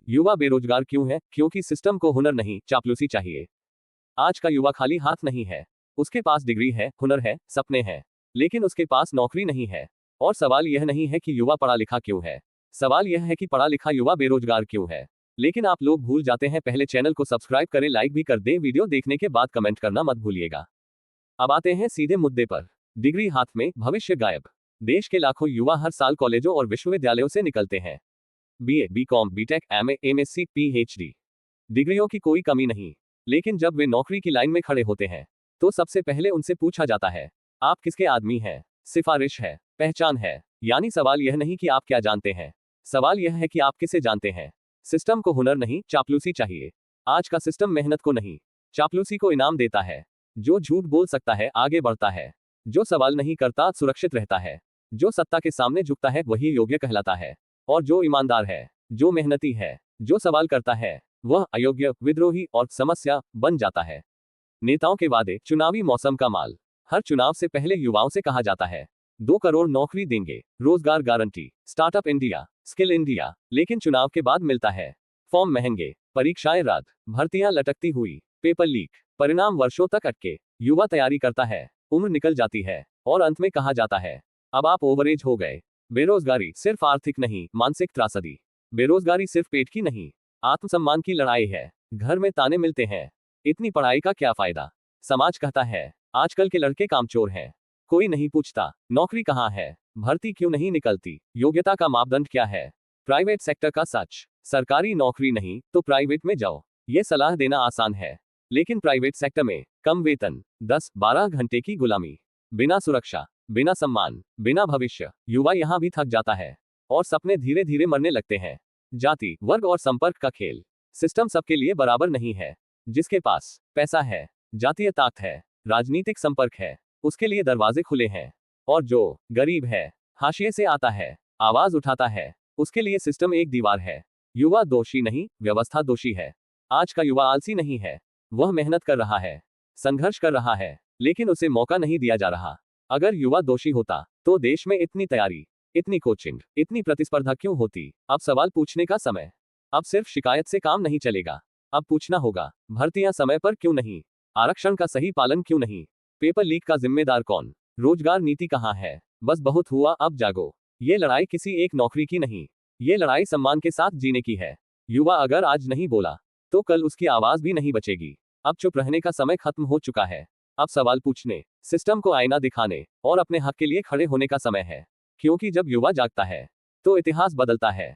युवा बेरोजगार क्यों है? क्योंकि सिस्टम को हुनर नहीं, चापलूसी चाहिए। आज का युवा खाली हाथ नहीं है। उसके पास डिग्री है, हुनर है, सपने हैं, लेकिन उसके पास नौकरी नहीं है। और सवाल यह नहीं है कि युवा पढ़ा लिखा क्यों है, सवाल यह है कि पढ़ा लिखा युवा बेरोजगार क्यों है। लेकिन आप लोग भूल जाते हैं। पहले चैनल को सब्सक्राइब करें, लाइक भी कर दें, वीडियो देखने के बाद कमेंट करना मत भूलिएगा। अब आते हैं सीधे मुद्दे पर। डिग्री हाथ में, भविष्य गायब। देश के लाखों युवा हर साल कॉलेजों और विश्वविद्यालयों से निकलते हैं। BA, BCom, BTech, MA, MSc, PhD, डिग्रियों की कोई कमी नहीं। लेकिन जब वे नौकरी की लाइन में खड़े होते हैं तो सबसे पहले उनसे पूछा जाता है, आप किसके आदमी हैं? सिफारिश है, पहचान है? यानी सवाल यह नहीं कि आप क्या जानते हैं, सवाल यह है कि आप किसे जानते हैं। सिस्टम को हुनर नहीं, चापलूसी चाहिए। आज का सिस्टम मेहनत को नहीं, चापलूसी को इनाम देता है। जो झूठ बोल सकता है आगे बढ़ता है, जो सवाल नहीं करता सुरक्षित रहता है, जो सत्ता के सामने झुकता है वही योग्य कहलाता है। और जो ईमानदार है, जो मेहनती है, जो सवाल करता है, वह अयोग्य, विद्रोही और समस्या बन जाता है। नेताओं के वादे, चुनावी मौसम का माल। हर चुनाव से पहले युवाओं से कहा जाता है 2 करोड़ नौकरी देंगे, रोजगार guarantee, startup India, skill India. लेकिन चुनाव के बाद मिलता है फॉर्म महंगे, परीक्षाएं रद्द, भर्तियां लटकती हुई, पेपर लीक, परिणाम वर्षों तक अटके। युवा तैयारी करता है, उम्र निकल जाती है और अंत में कहा जाता है अब आप ओवरेज हो गए। बेरोजगारी सिर्फ आर्थिक नहीं, मानसिक त्रासदी। बेरोजगारी सिर्फ पेट की नहीं, आत्मसम्मान की लड़ाई है। घर में ताने मिलते हैं, इतनी पढ़ाई का क्या फायदा? समाज कहता है आजकल के लड़के कामचोर हैं। कोई नहीं पूछता नौकरी कहाँ है, भर्ती क्यों नहीं निकलती, योग्यता का मापदंड क्या है। प्राइवेट सेक्टर का सच, सरकारी नौकरी नहीं तो प्राइवेट में जाओ। ये सलाह देना आसान है, लेकिन प्राइवेट सेक्टर में कम वेतन, 10-12 घंटे की गुलामी, बिना सुरक्षा, बिना सम्मान, बिना भविष्य। युवा यहाँ भी थक जाता है और सपने धीरे धीरे मरने लगते हैं। जाति, वर्ग और संपर्क का खेल। सिस्टम सबके लिए बराबर नहीं है। जिसके पास पैसा है, जातीय ताकत है, राजनीतिक संपर्क है, उसके लिए दरवाजे खुले हैं। और जो गरीब है, हाशिए से आता है, आवाज उठाता है, उसके लिए सिस्टम एक दीवार है। युवा दोषी नहीं, व्यवस्था दोषी है। आज का युवा आलसी नहीं है, वह मेहनत कर रहा है, संघर्ष कर रहा है, लेकिन उसे मौका नहीं दिया जा रहा। अगर युवा दोषी होता तो देश में इतनी तैयारी, इतनी कोचिंग, इतनी प्रतिस्पर्धा क्यों होती? अब सवाल पूछने का समय। अब सिर्फ शिकायत से काम नहीं चलेगा। अब पूछना होगा भर्तियां समय पर क्यों नहीं, आरक्षण का सही पालन क्यों नहीं, पेपर लीक का जिम्मेदार कौन, रोजगार नीति कहां है? बस बहुत हुआ, अब जागो। ये लड़ाई किसी एक नौकरी की नहीं, ये लड़ाई सम्मान के साथ जीने की है। युवा अगर आज नहीं बोला तो कल उसकी आवाज भी नहीं बचेगी। अब चुप रहने का समय खत्म हो चुका है। अब सवाल पूछने, सिस्टम को आईना दिखाने और अपने हक के लिए खड़े होने का समय है। क्योंकि जब युवा जागता है तो इतिहास बदलता है।